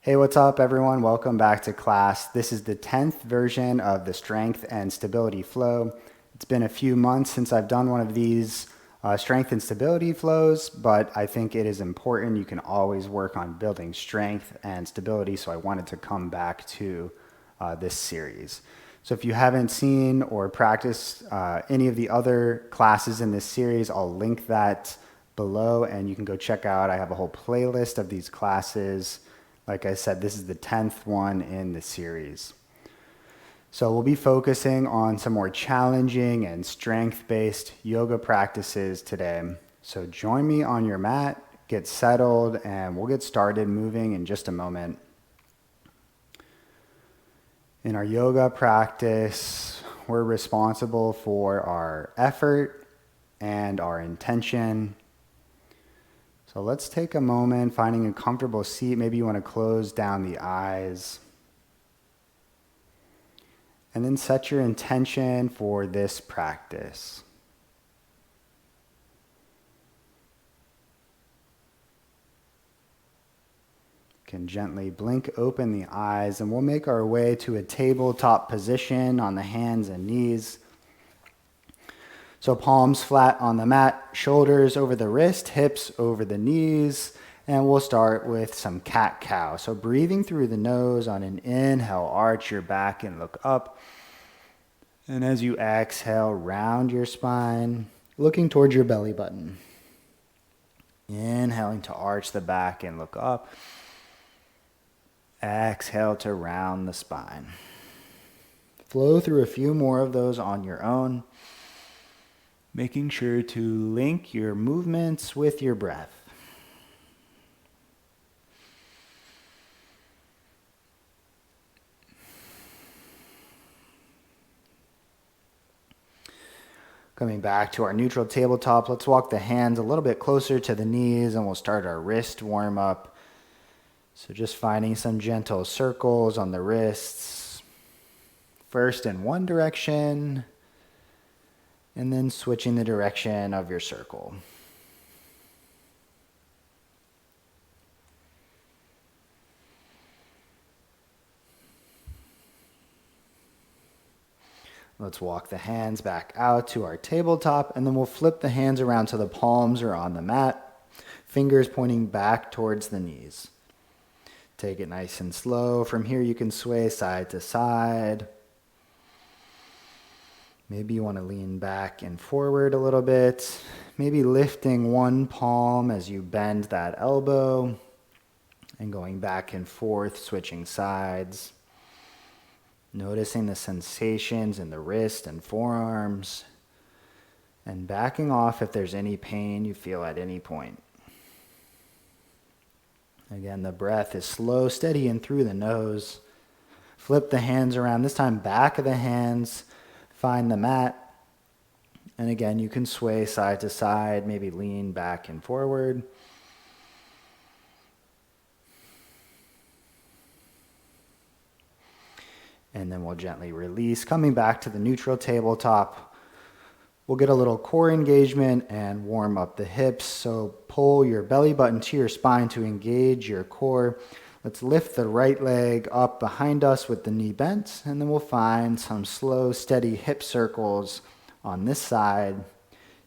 Hey, what's up, everyone? Welcome back to class. This is the 10th version of the Strength and Stability Flow. It's been a few months since I've done one of these strength and stability flows, but I think it is important. You can always work on building strength and stability, so I wanted to come back to this series. So if you haven't seen or practiced any of the other classes in this series, I'll link that below and you can go check out. I have a whole playlist of these classes. Like I said, this is the 10th one in the series. So we'll be focusing on some more challenging and strength-based yoga practices today. So join me on your mat, get settled, and we'll get started moving in just a moment. In our yoga practice, we're responsible for our effort and our intention. So let's take a moment, finding a comfortable seat. Maybe you want to close down the eyes. And then set your intention for this practice. You can gently blink open the eyes, and we'll make our way to a tabletop position on the hands and knees. So palms flat on the mat, shoulders over the wrist, hips over the knees, and we'll start with some cat-cow. So breathing through the nose on an inhale, arch your back and look up. And as you exhale, round your spine, looking towards your belly button. Inhaling to arch the back and look up. Exhale to round the spine. Flow through a few more of those on your own, making sure to link your movements with your breath. Coming back to our neutral tabletop, let's walk the hands a little bit closer to the knees and we'll start our wrist warm up. So just finding some gentle circles on the wrists. First in one direction, and then switching the direction of your circle. Let's walk the hands back out to our tabletop, and then we'll flip the hands around so the palms are on the mat, fingers pointing back towards the knees. Take it nice and slow. From here you can sway side to side. Maybe you want to lean back and forward a little bit. Maybe lifting one palm as you bend that elbow and going back and forth, switching sides. Noticing the sensations in the wrist and forearms and backing off if there's any pain you feel at any point. Again, the breath is slow, steady in through the nose. Flip the hands around, this time back of the hands. Find the mat, and again, you can sway side to side, maybe lean back and forward. And then we'll gently release, coming back to the neutral tabletop. We'll get a little core engagement and warm up the hips. So pull your belly button to your spine to engage your core. Let's lift the right leg up behind us with the knee bent, and then we'll find some slow, steady hip circles on this side,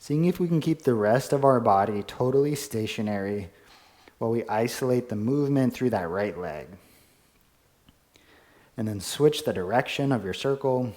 seeing if we can keep the rest of our body totally stationary while we isolate the movement through that right leg. And then switch the direction of your circle.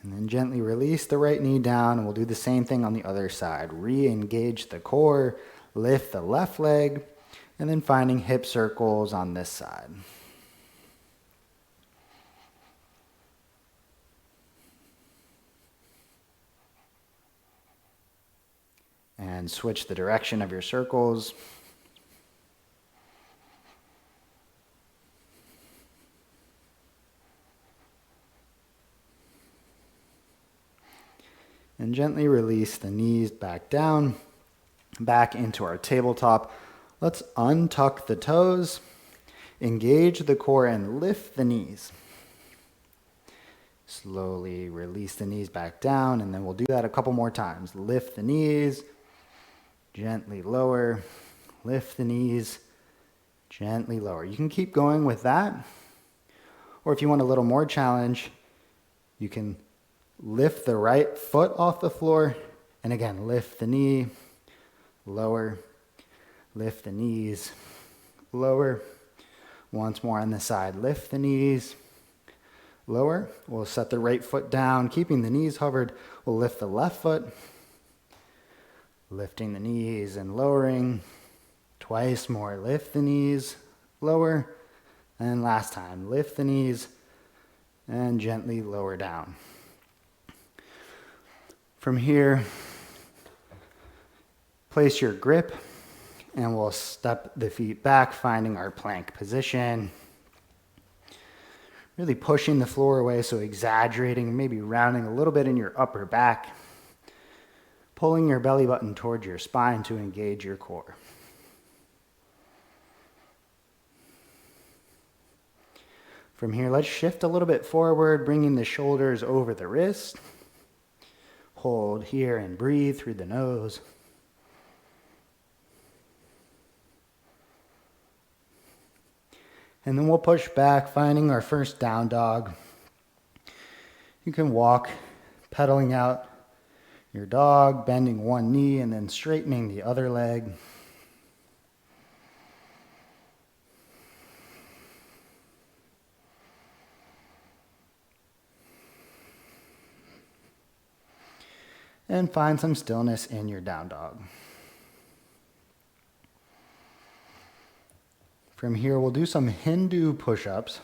And then gently release the right knee down, and we'll do the same thing on the other side. Re-engage the core, lift the left leg, and then finding hip circles on this side. And switch the direction of your circles. And gently release the knees back down, back into our tabletop. Let's untuck the toes, engage the core, and lift the knees. Slowly release the knees back down, and then we'll do that a couple more times. Lift the knees, gently lower, lift the knees, gently lower. You can keep going with that, or if you want a little more challenge, you can lift the right foot off the floor, and again, lift the knee, lower, lift the knees, lower. Once more on the side, lift the knees, lower. We'll set the right foot down, keeping the knees hovered. We'll lift the left foot, lifting the knees and lowering. Twice more, lift the knees, lower. And last time, lift the knees and gently lower down. From here, place your grip and we'll step the feet back, finding our plank position. Really pushing the floor away, so exaggerating, maybe rounding a little bit in your upper back. Pulling your belly button towards your spine to engage your core. From here, let's shift a little bit forward, bringing the shoulders over the wrist. Hold here and breathe through the nose. And then we'll push back, finding our first down dog. You can walk, pedaling out your dog, bending one knee and then straightening the other leg. And find some stillness in your down dog. From here, we'll do some Hindu push-ups.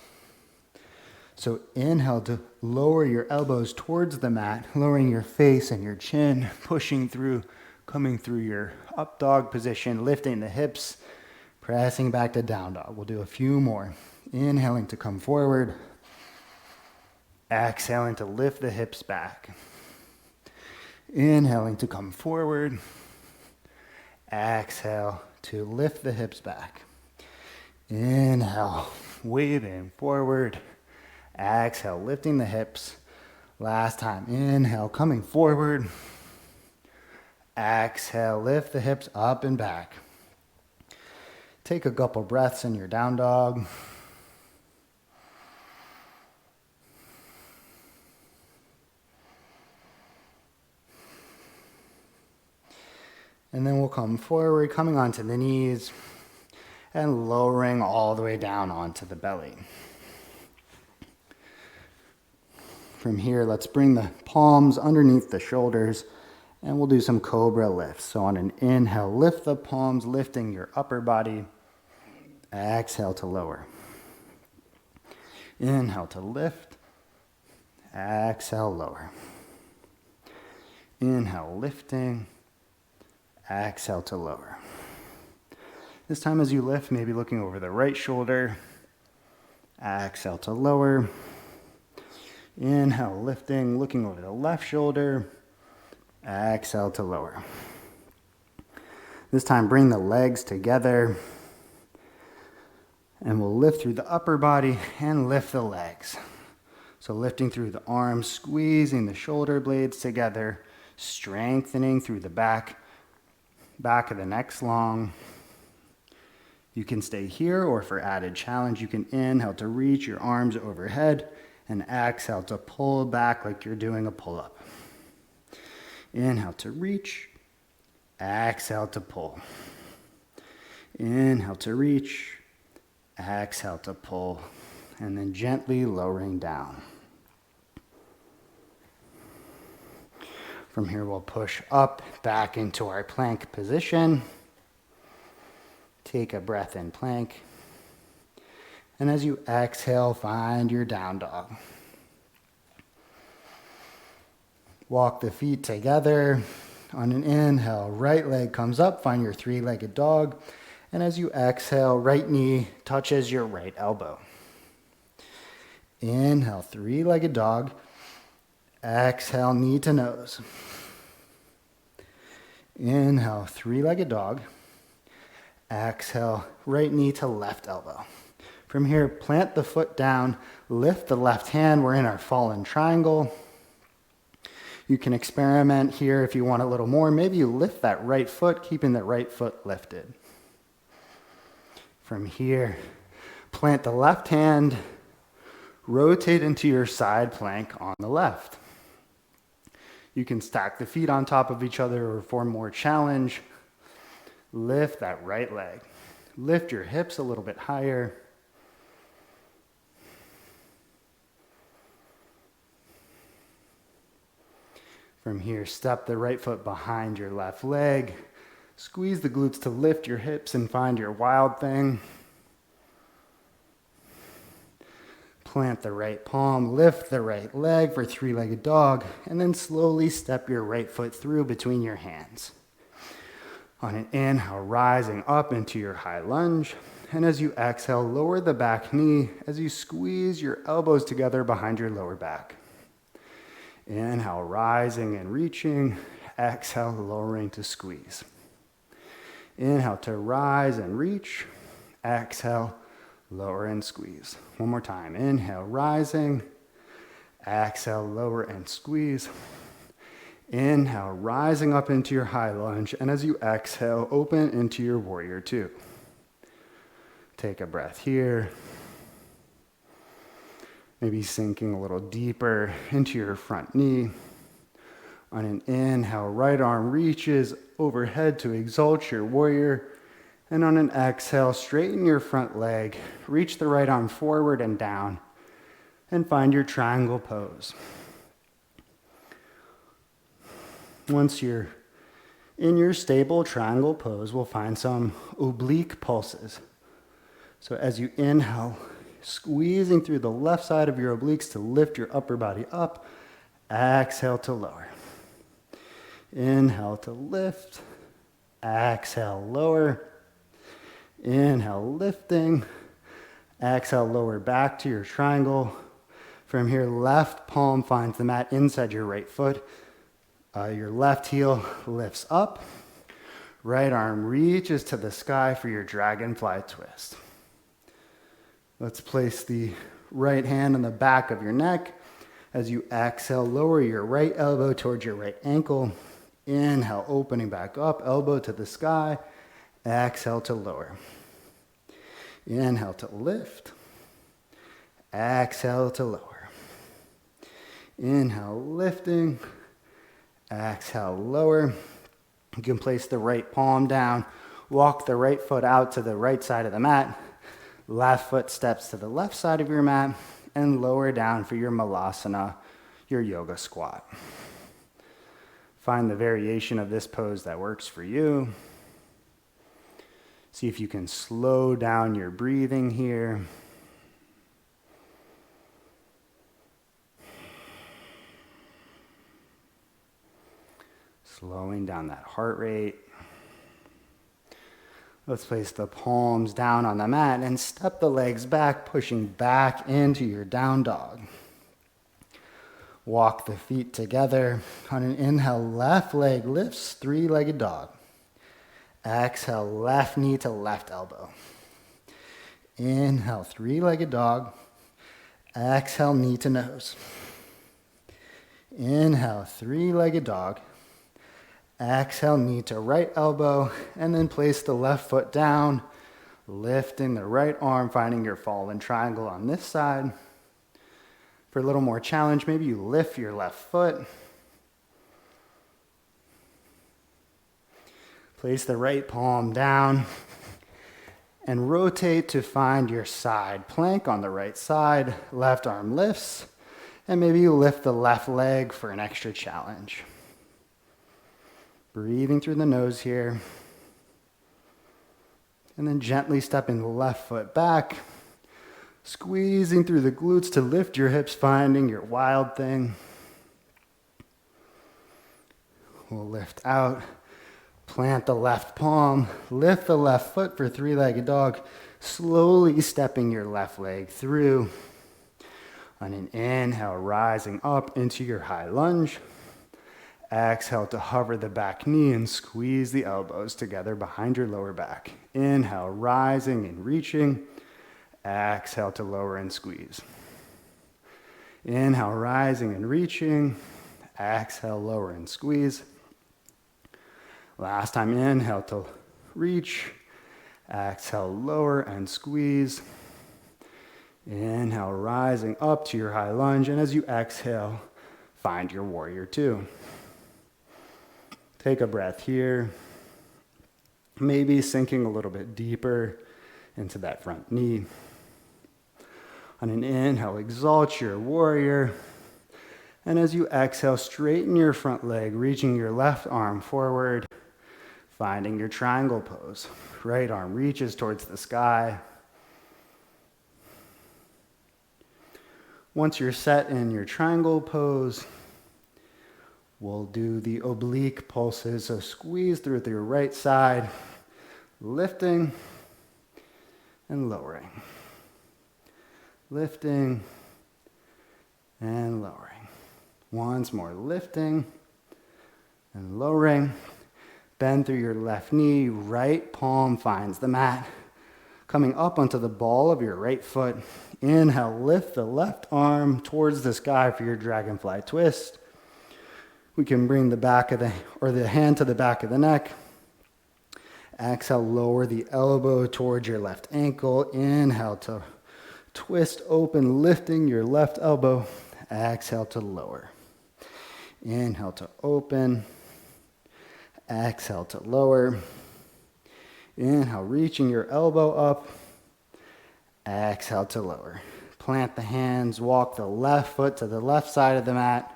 So inhale to lower your elbows towards the mat, lowering your face and your chin, pushing through, coming through your up dog position, lifting the hips, pressing back to down dog. We'll do a few more. Inhaling to come forward. Exhaling to lift the hips back. Inhaling to come forward. Exhale to lift the hips back. Inhale, waving forward. Exhale, lifting the hips. Last time, inhale, coming forward. Exhale, lift the hips up and back. Take a couple breaths in your down dog. And then we'll come forward, coming onto the knees and lowering all the way down onto the belly. From here, let's bring the palms underneath the shoulders and we'll do some cobra lifts. So on an inhale, lift the palms, lifting your upper body. Exhale to lower. Inhale to lift. Exhale, lower. Inhale, lifting. Exhale to lower. This time as you lift, maybe looking over the right shoulder. Exhale to lower. Inhale, lifting, looking over the left shoulder. Exhale to lower. This time bring the legs together. And we'll lift through the upper body and lift the legs. So lifting through the arms, squeezing the shoulder blades together, strengthening through the back of the neck's long. You can stay here, or for added challenge, you can inhale to reach your arms overhead and exhale to pull back like you're doing a pull-up. Inhale to reach, exhale to pull. Inhale to reach, exhale to pull, and then gently lowering down. From here, we'll push up back into our plank position. Take a breath in plank. And as you exhale, find your down dog. Walk the feet together. On an inhale, right leg comes up, find your three-legged dog. And as you exhale, right knee touches your right elbow. Inhale, three-legged dog. Exhale, knee to nose. Inhale, three-legged dog. Exhale, right knee to left elbow. From here, plant the foot down, lift the left hand. We're in our fallen triangle. You can experiment here if you want a little more. Maybe you lift that right foot, keeping the right foot lifted. From here, plant the left hand, rotate into your side plank on the left. You can stack the feet on top of each other or for more challenge. Lift that right leg. Lift your hips a little bit higher. From here, step the right foot behind your left leg. Squeeze the glutes to lift your hips and find your wild thing. Plant the right palm, lift the right leg for three-legged dog, and then slowly step your right foot through between your hands. On an inhale, rising up into your high lunge, and as you exhale, lower the back knee as you squeeze your elbows together behind your lower back. Inhale, rising and reaching. Exhale, lowering to squeeze. Inhale to rise and reach. Exhale, lower and squeeze. One more time. Inhale, rising. Exhale, lower and squeeze. Inhale, rising up into your high lunge. And as you exhale, open into your warrior two. Take a breath here. Maybe sinking a little deeper into your front knee. On an inhale, right arm reaches overhead to exalt your warrior. And on an exhale, straighten your front leg. Reach the right arm forward and down. And find your triangle pose. Once you're in your stable triangle pose, we'll find some oblique pulses. So as you inhale, squeezing through the left side of your obliques to lift your upper body up. Exhale to lower. Inhale to lift. Exhale, lower. Inhale, lifting. Exhale, lower back to your triangle. From here, left palm finds the mat inside your right foot. Your left heel lifts up. Right arm reaches to the sky for your dragonfly twist. Let's place the right hand on the back of your neck. As you exhale, lower your right elbow towards your right ankle. Inhale, opening back up, elbow to the sky. Exhale to lower. Inhale to lift. Exhale to lower. Inhale, lifting. Exhale, lower. You can place the right palm down. Walk the right foot out to the right side of the mat. Left foot steps to the left side of your mat and lower down for your malasana, your yoga squat. Find the variation of this pose that works for you. See if you can slow down your breathing here. Slowing down that heart rate. Let's place the palms down on the mat and step the legs back, pushing back into your down dog. Walk the feet together. On an inhale, left leg lifts, three-legged dog. Exhale, left knee to left elbow. Inhale, three-legged dog. Exhale, knee to nose. Inhale, three-legged dog. Exhale, knee to right elbow, and then place the left foot down, lifting the right arm, finding your fallen triangle on this side. For a little more challenge, maybe you lift your left foot. Place the right palm down and rotate to find your side plank on the right side. Left arm lifts, and maybe you lift the left leg for an extra challenge. Breathing through the nose here. And then gently stepping the left foot back. Squeezing through the glutes to lift your hips, finding your wild thing. We'll lift out. Plant the left palm. Lift the left foot for three-legged dog. Slowly stepping your left leg through. On an inhale, rising up into your high lunge. Exhale to hover the back knee and squeeze the elbows together behind your lower back. Inhale, rising and reaching. Exhale to lower and squeeze. Inhale, rising and reaching. Exhale, lower and squeeze. Last time, inhale to reach. Exhale, lower and squeeze. Inhale, rising up to your high lunge. And as you exhale, find your warrior two. Take a breath here. Maybe sinking a little bit deeper into that front knee. On an inhale, exalt your warrior. And as you exhale, straighten your front leg, reaching your left arm forward, finding your triangle pose. Right arm reaches towards the sky. Once you're set in your triangle pose, we'll do the oblique pulses. So squeeze through your right side, lifting and lowering. Lifting and lowering. Once more, lifting and lowering. Bend through your left knee, right palm finds the mat. Coming up onto the ball of your right foot. Inhale, lift the left arm towards the sky for your dragonfly twist. We can bring the back of the hand to the back of the neck. Exhale, lower the elbow towards your left ankle. Inhale to twist open, lifting your left elbow. Exhale to lower. Inhale to open. Exhale to lower. Inhale, reaching your elbow up. Exhale to lower. Plant the hands, walk the left foot to the left side of the mat.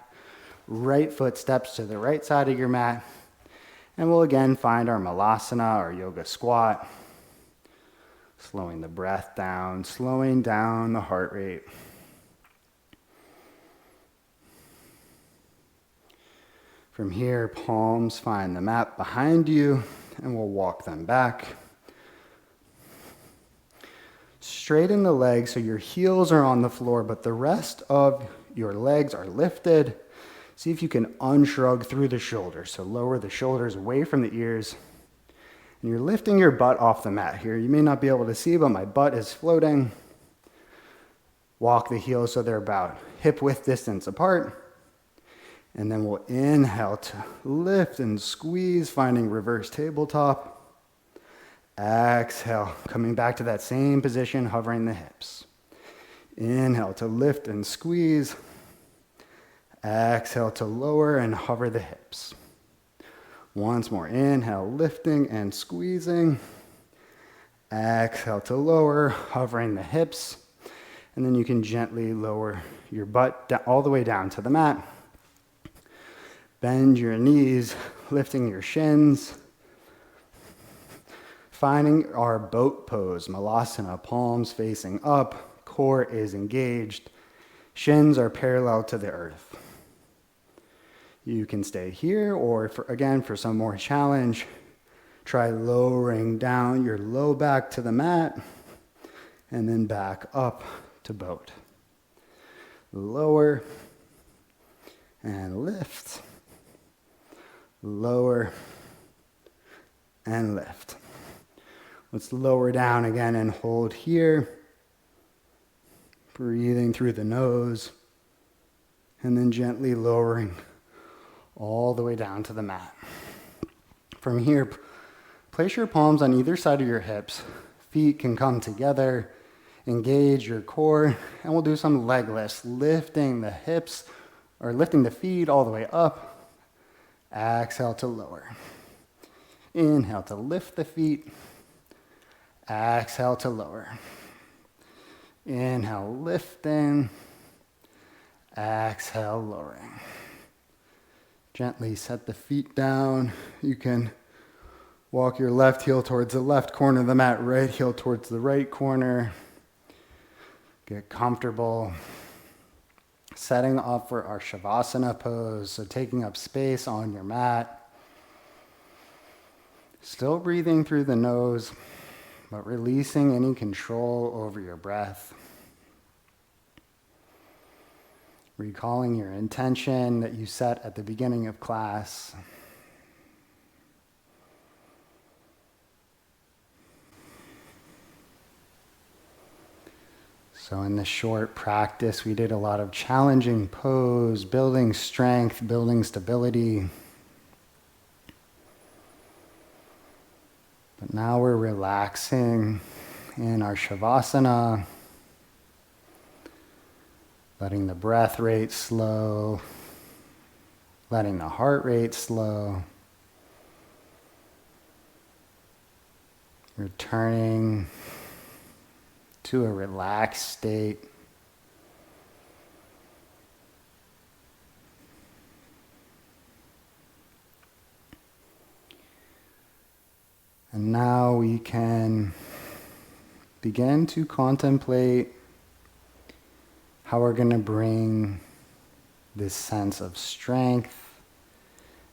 Right foot steps to the right side of your mat. And we'll again find our malasana, our yoga squat. Slowing the breath down, slowing down the heart rate. From here, palms find the mat behind you, and we'll walk them back. Straighten the legs so your heels are on the floor, but the rest of your legs are lifted. See if you can unshrug through the shoulders. So lower the shoulders away from the ears. And you're lifting your butt off the mat here. You may not be able to see, but my butt is floating. Walk the heels so they're about hip width distance apart. And then we'll inhale to lift and squeeze, finding reverse tabletop. Exhale, coming back to that same position, hovering the hips. Inhale to lift and squeeze. Exhale to lower and hover the hips. Once more, inhale, lifting and squeezing. Exhale to lower, hovering the hips. And then you can gently lower your butt all the way down to the mat. Bend your knees, lifting your shins. Finding our boat pose, malasana, palms facing up, core is engaged. Shins are parallel to the earth. You can stay here, or for some more challenge, try lowering down your low back to the mat, and then back up to boat. Lower and lift. Lower and lift. Let's lower down again and hold here. Breathing through the nose, and then gently lowering all the way down to the mat. From here, place your palms on either side of your hips. Feet can come together. Engage your core, and we'll do some leg lifts, lifting the hips, or lifting the feet all the way up. Exhale to lower. Inhale to lift the feet. Exhale to lower. Inhale, lifting. Exhale, lowering. Gently set the feet down. You can walk your left heel towards the left corner of the mat, right heel towards the right corner. Get comfortable. Setting up for our Savasana pose, so taking up space on your mat. Still breathing through the nose, but releasing any control over your breath. Recalling your intention that you set at the beginning of class. So in this short practice, we did a lot of challenging pose, building strength, building stability. But now we're relaxing in our Savasana, letting the breath rate slow, letting the heart rate slow, returning to a relaxed state. And now we can begin to contemplate how we're going to bring this sense of strength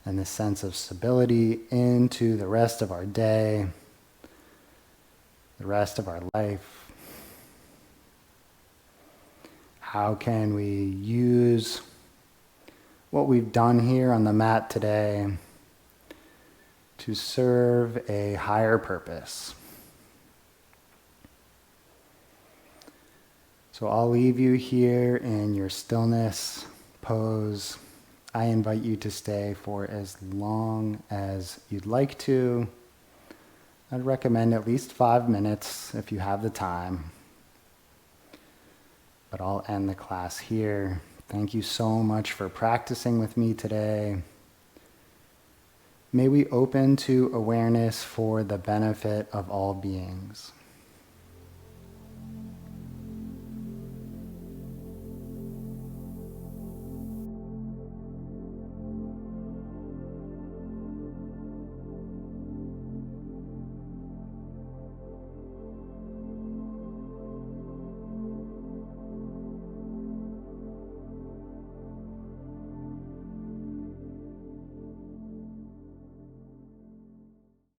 and this sense of stability into the rest of our day, the rest of our life. How can we use what we've done here on the mat today to serve a higher purpose? So I'll leave you here in your stillness pose. I invite you to stay for as long as you'd like to. I'd recommend at least 5 minutes if you have the time. But I'll end the class here. Thank you so much for practicing with me today. May we open to awareness for the benefit of all beings.